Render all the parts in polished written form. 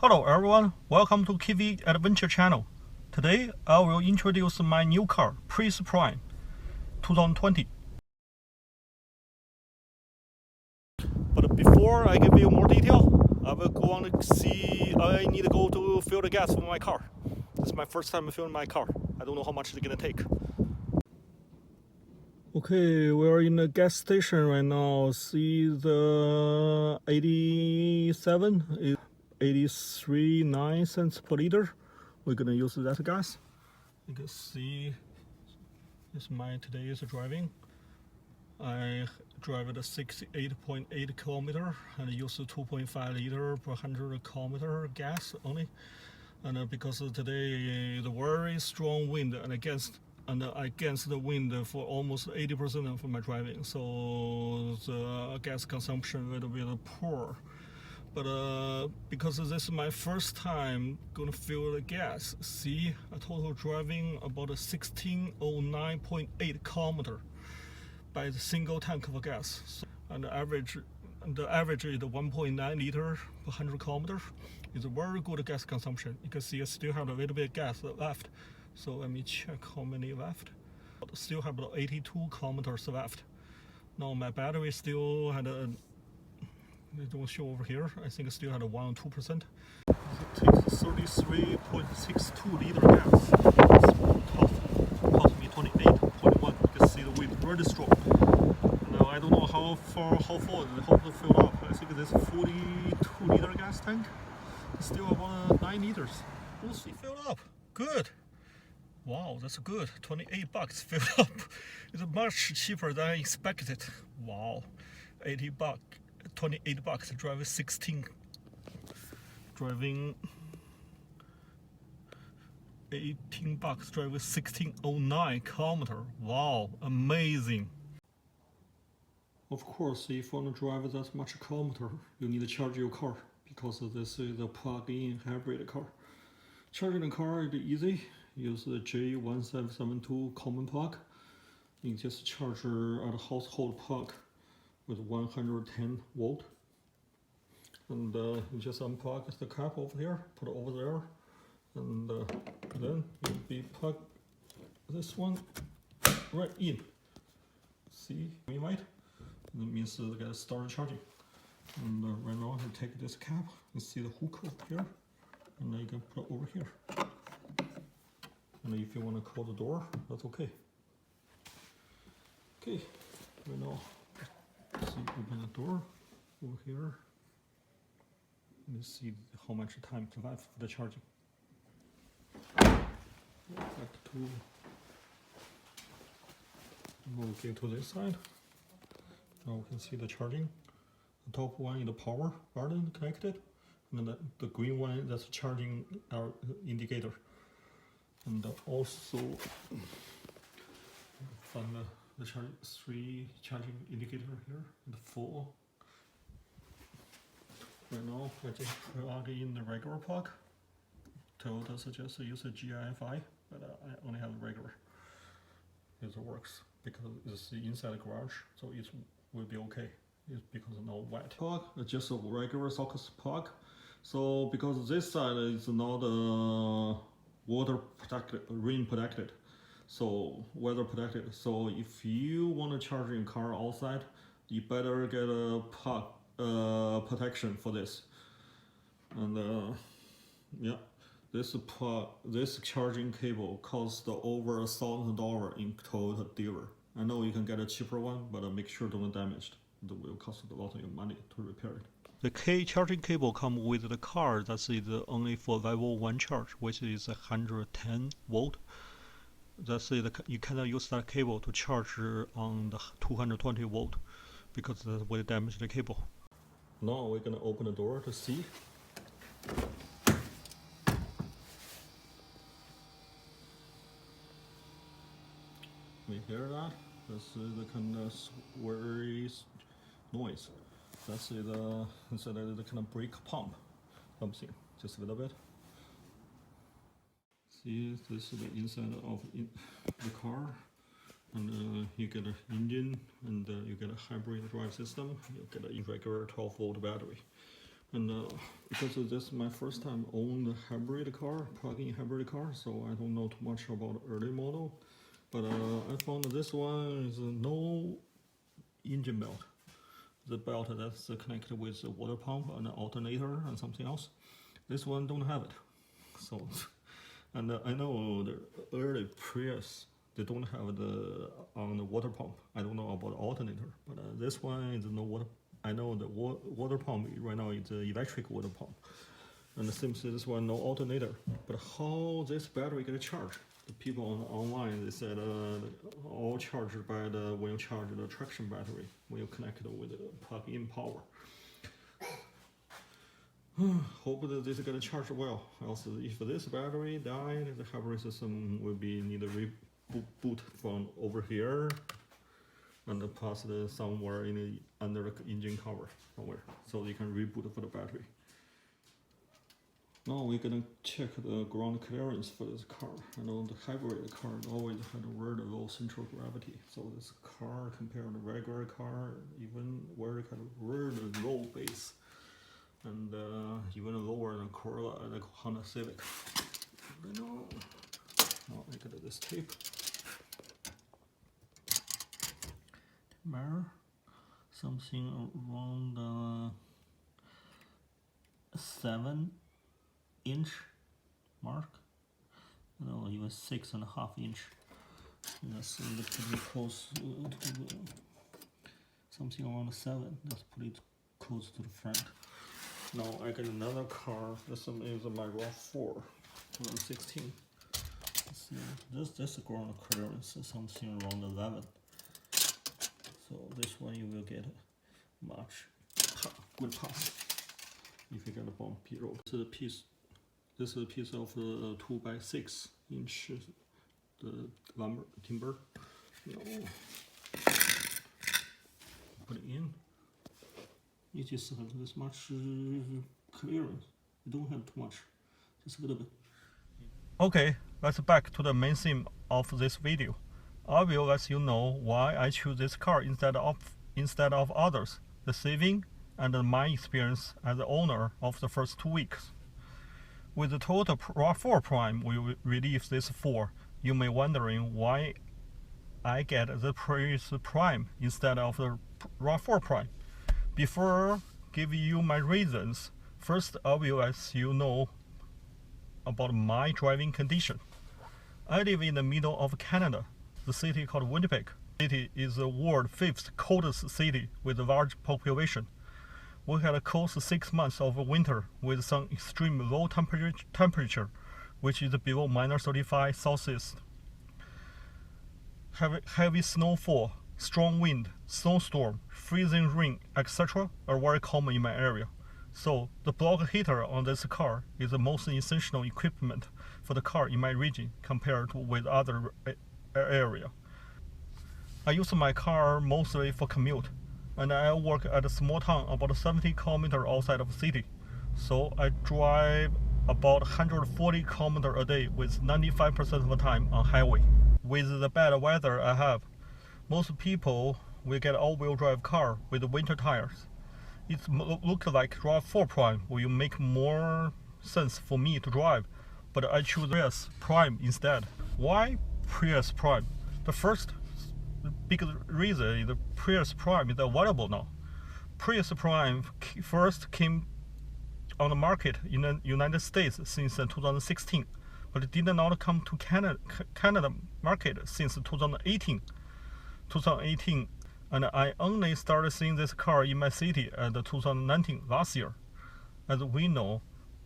Hello everyone, welcome to Kiwi Adventure channel. Today I will introduce my new car, Prius Prime 2020. But before I give you more detail, I will go on to see. I need to go to fill the gas for my car. This is my first time filling my car. I don't know how much it's gonna take. Okay, we are in the gas station right now. See the 83.9 cents per liter. We're gonna use that gas. You can see this my today's driving. I drive at 68.8 kilometer and use 2.5 liter per 100 kilometer gas only. And because today the very strong wind and against the wind for almost 80% of my driving, so the gas consumption a little bit poor. But because this is my first time gonna fill the gas, see a total driving about 1609.8 kilometer by the single tank of gas. So, and the average is 1.9 liter per 100 kilometers. It's a very good gas consumption. You can see I still have a little bit of gas left. So let me check how many left. Still have 82 kilometers left. Now my battery still had a, they don't show over here. I think it still had a 1 or 2%. It takes 33.62 liter gas. Cost me 28.1. You can see the wind really strong. Now I don't know how full it filled up. I think this 42 liter gas tank is still about 9 liters. We'll see, filled up. Good. Wow, that's good. 28 bucks filled up. It's much cheaper than I expected. Wow, 80 bucks, 28 bucks. Driving 16. Driving 18 bucks. Driving 1609 kilometer. Wow, amazing. Of course, if you want to drive that much kilometer, you need to charge your car because this is a plug-in hybrid car. Charging the car is easy. Use the J1772 common plug. You just charge at a household plug with 110 volt. And you just unplug the cap over here, put it over there, and then you plug this one right in. See, green light. That means the guy started charging. And right now, you take this cap. You see the hook over here, and then you can put it over here. And if you want to close the door, that's okay. Okay, right now, see, open the door over here. And you see how much time left for the charging. Back to, we'll get to this side. Now we can see the charging. The top one is the power button connected, and then the green one that's charging our indicator. And also from the three charging indicator here, the 4. Right now I just plug in the regular plug. Toyota suggests use a GIFI, but I only have the regular. It works because it's inside the garage, so it will be okay. It's because of no wet plug. It's just a regular socket plug. So because this side is not water protected, rain protected, so weather protected. So if you want to charge your car outside, you better get a plug protection for this. And yeah, this charging cable costs over $1,000 in Toyota dealer. I know you can get a cheaper one, but make sure don't damage. It will cost a lot of your money to repair it. The charging cable comes with the car. That's only for level 1 charge, which is 110 volt. That's it. You cannot use that cable to charge on the 220 volt because that will damage the cable. Now we're gonna open the door to see. We hear that? That's the kind of sweary noise. That's the kind of brake pump something, just a little bit. See, this is the inside of the car, and you get an engine, and you get a hybrid drive system. You get a regular 12 volt battery. And because this is my first time own the hybrid car, plug-in hybrid car, so I don't know too much about the early model. But I found this one is no engine belt. The belt that's connected with the water pump and the alternator and something else. This one don't have it. So, and I know the early Prius, they don't have the on the water pump. I don't know about the alternator, but this one is no water. I know the water pump right now is the electric water pump, and it seems this one no alternator. But how this battery get charged? The people online they said all charged by the when you charge the traction battery when you connect it with the plug-in power. Hope that this is gonna charge well. Also, if this battery died, the hybrid system will be need to reboot from over here and pass it somewhere in the under the engine cover somewhere, so you can reboot for the battery. Now we're gonna check the ground clearance for this car. I know the hybrid car always had a very low central gravity, so this car compared to the regular car, even very kind of very low base, and even lower than Corolla and the Honda Civic. Now I got this tape. Mirror, something around 7-inch mark. No, even 6.5 inch. That's pretty close to something around 7. That's pretty close to the front. Now I got another car. This one is my RAV4 2016. This ground clearance is something around 11. So this one you will get much good pass if you get a bumpy road. This is a piece of 2x6 inch the lumber timber. Put it in. You just have this much clearance. You don't have too much, just a little bit. Okay, let's back to the main theme of this video. I will let you know why I choose this car instead of others, the saving and my experience as the owner of the first 2 weeks. With the Toyota RAV4 Prime we released this fall, you may wondering why I get the Prius Prime instead of the RAV4 Prime. Before giving you my reasons, first I will let you know about my driving condition. I live in the middle of Canada, the city called Winnipeg. The city is the world's 5th coldest city with a large population. We had a cold 6 months of winter with some extreme low temperature, which is below -35 Celsius. Heavy snowfall, strong wind, snowstorm, freezing rain, etc. are very common in my area. So the block heater on this car is the most essential equipment for the car in my region compared to with other area. I use my car mostly for commute, and I work at a small town about 70 kilometers outside of the city. So I drive about 140 kilometers a day with 95% of the time on highway. With the bad weather I have, most people will get all-wheel drive car with winter tires. It looks like RAV4 Prime will make more sense for me to drive, but I choose Prius Prime instead. Why Prius Prime? The first big reason is the Prius Prime is available now. Prius Prime first came on the market in the United States since 2016, but it did not come to Canada market since 2018. And I only started seeing this car in my city at 2019 last year. As we know,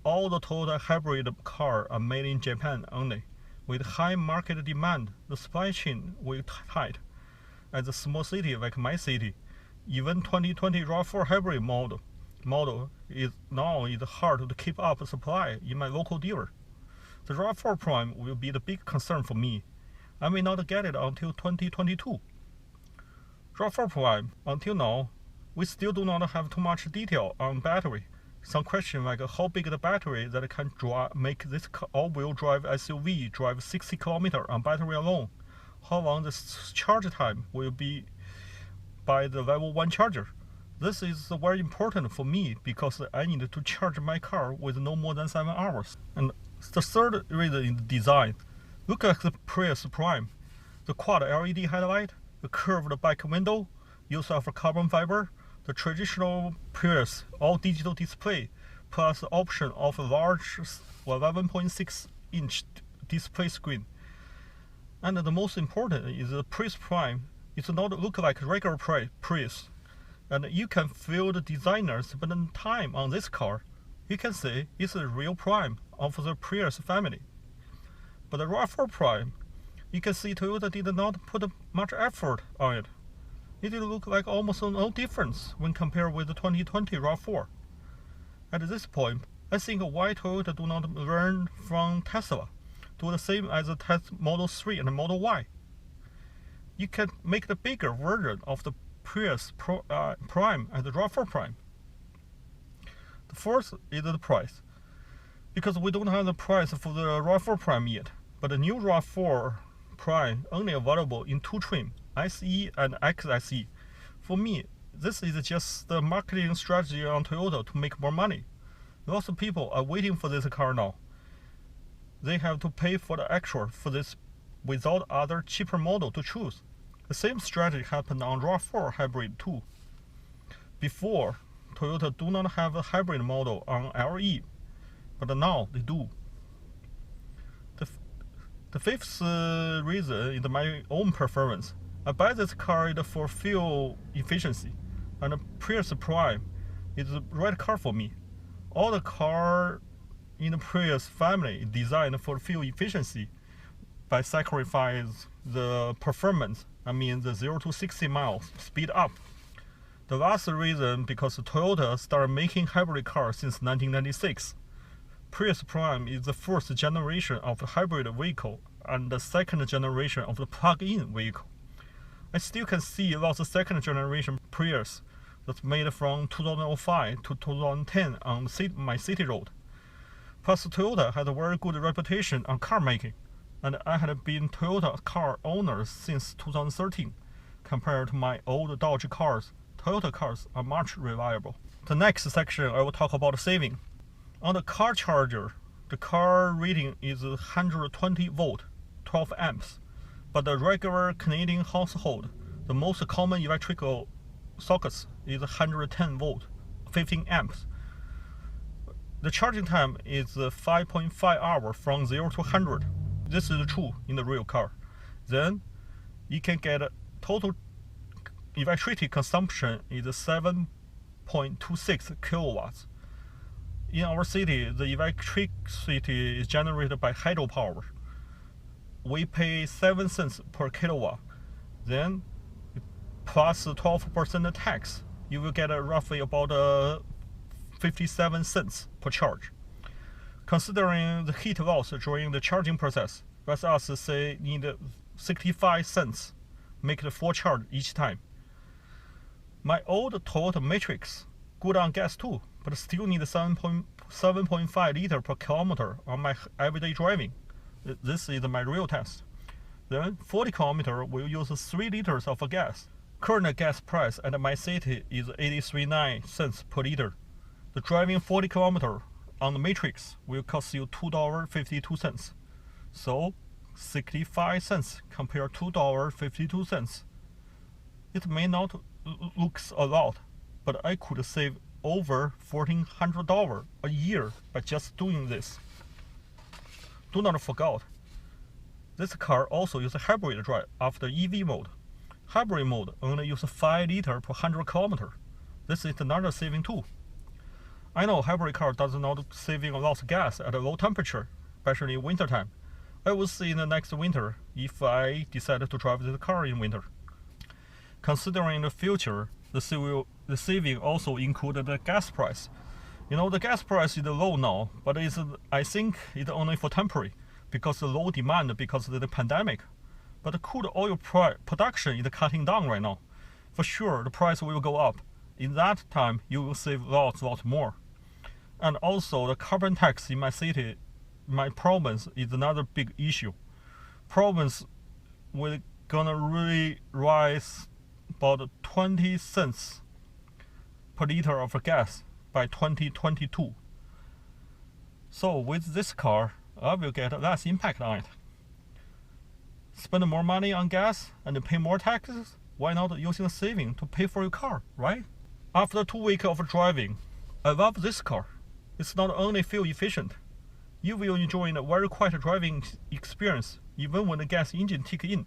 all the Toyota hybrid cars are made in Japan only. With high market demand, the supply chain will tight. As a small city like my city, even 2020 RAV4 hybrid model is hard to keep up supply in my local dealer. The RAV4 Prime will be the big concern for me. I may not get it until 2022. RAV4 Prime, until now, we still do not have too much detail on battery. Some question like how big the battery that can make this all-wheel drive SUV drive 60 km on battery alone. How long the charge time will be by the level 1 charger. This is very important for me because I need to charge my car with no more than 7 hours. And the third reason is design. Look at the Prius Prime. The quad LED headlight, the curved back window, use of carbon fiber, the traditional Prius all-digital display, plus the option of a large 11.6-inch display screen. And the most important is the Prius Prime. It does not look like regular Prius. And you can feel the designers spend time on this car. You can say it's a real Prime of the Prius family. But the RAV4 Prime, you can see Toyota did not put much effort on it. It look like almost no difference when compared with the 2020 RAV4. At this point, I think why Toyota do not learn from Tesla, do the same as the Model 3 and the Model Y. You can make the bigger version of the Prius Prime and the RAV4 Prime. The fourth is the price. Because we don't have the price for the RAV4 Prime yet, but the new RAV4 Prime only available in two trims, SE and XSE. For me, this is just the marketing strategy on Toyota to make more money. Lots of people are waiting for this car now. They have to pay for the extra for this without other cheaper model to choose. The same strategy happened on RAV4 Hybrid too. Before, Toyota do not have a hybrid model on LE, but now they do. The fifth reason is my own preference. I buy this car for fuel efficiency, and the Prius Prime is the right car for me. All the car in the Prius family is designed for fuel efficiency by sacrificing the performance, the 0 to 60 miles speed up. The last reason because Toyota started making hybrid cars since 1996. Prius Prime is the first generation of the hybrid vehicle and the second generation of the plug-in vehicle. I still can see lots of second generation Prius that's made from 2005 to 2010 on my city road. Plus Toyota had a very good reputation on car making, and I had been Toyota car owner since 2013. Compared to my old Dodge cars, Toyota cars are much reliable. The next section I will talk about saving. On the car charger, the car rating is 120 volt, 12 amps, but the regular Canadian household, the most common electrical sockets is 110 volt, 15 amps. The charging time is 5.5 hours from 0 to 100. This is true in the real car. Then you can get a total electricity consumption is 7.26 kilowatts. In our city, the electricity is generated by hydropower. We pay 7 cents per kilowatt. Then, plus 12% tax, you will get roughly about 57 cents per charge. Considering the heat loss during the charging process, let us say need 65 cents, make the full charge each time. My old Toyota Matrix, good on gas too, but still need 7.5 liter per kilometer on my everyday driving. This is my real test. Then 40 kilometer will use 3 liters of gas. Current gas price at my city is 83.9 cents per liter. The driving 40 kilometer on the Matrix will cost you $2.52. So 65 cents compared to $2.52. It may not look a lot, but I could save over $1,400 a year by just doing this. Do not forget, this car also uses hybrid drive after EV mode. Hybrid mode only uses 5 liters per 100 kilometers. This is another saving too. I know hybrid car does not saving a lot of gas at a low temperature, especially in winter time. I will see in the next winter if I decide to drive this car in winter. Considering the future, the saving also included the gas price. The gas price is low now, but I think it's only for temporary because the low demand because of the pandemic. But the crude oil production is cutting down right now. For sure, the price will go up. In that time, you will save lots more. And also, the carbon tax in my city, my province, is another big issue. Province will gonna really rise about 20 cents per liter of gas by 2022. So with this car, I will get less impact on it. Spend more money on gas and pay more taxes? Why not using the saving to pay for your car, right? After 2 weeks of driving, I love this car. It's not only fuel efficient, you will enjoy a very quiet driving experience even when the gas engine kicks in.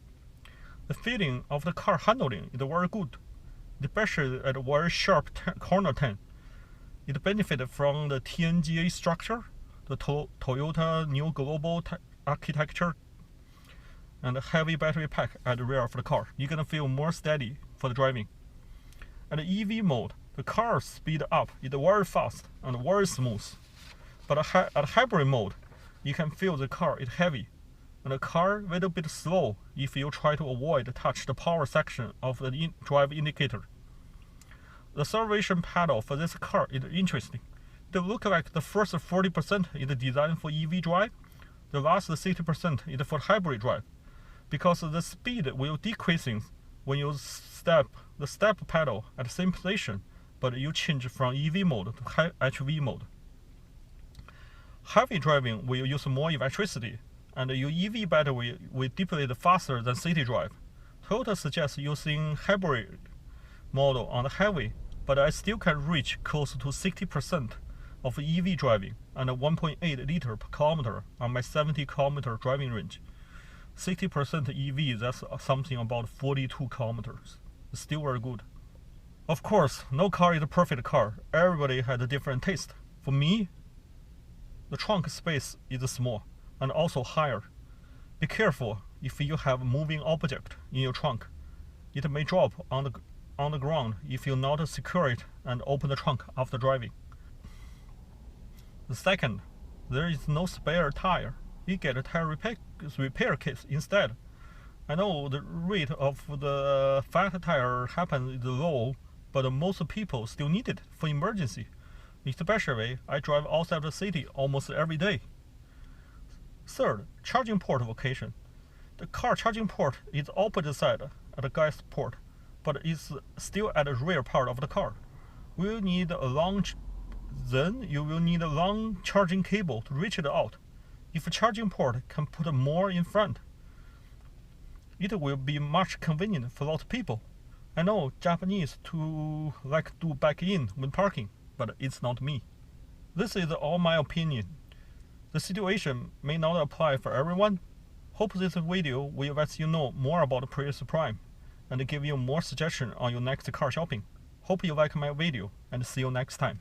The feeling of the car handling is very good, especially at a very sharp corner turn. It benefits from the TNGA structure, the Toyota new global architecture, and a heavy battery pack at the rear of the car. You're gonna feel more steady for the driving. At the EV mode, the car speed up is very fast and very smooth. But at hybrid mode, you can feel the car is heavy, and the car a little bit slow if you try to avoid touch the power section of the drive indicator. The servation pedal for this car is interesting. It looks like the first 40% is designed for EV drive, the last 60% is for hybrid drive, because the speed will decreasing when you step the step pedal at the same position, but you change from EV mode to HV mode. Heavy driving will use more electricity, and your EV battery will deplete faster than city drive. Toyota suggests using hybrid model on the highway, but I still can reach close to 60% of EV driving and 1.8 liter per kilometer on my 70 kilometer driving range. 60% EV, that's something about 42 kilometers. It's still very good. Of course, no car is a perfect car. Everybody has a different taste. For me, the trunk space is small and also higher. Be careful if you have a moving object in your trunk. It may drop on the ground if you not secure it and open the trunk after driving. The second, there is no spare tire. You get a tire repair kit instead. I know the rate of the flat tire happens is low, but most people still need it for emergency. Especially, I drive outside the city almost every day. Third, charging port location. The car charging port is opposite side at the gas port, but it's still at the rear part of the car. Then you will need a long charging cable to reach it out. If a charging port can put more in front, it will be much convenient for a lot of people. I know Japanese to do back in when parking, but it's not me. This is all my opinion. The situation may not apply for everyone. Hope this video will let you know more about Prius Prime and give you more suggestions on your next car shopping. Hope you like my video and see you next time.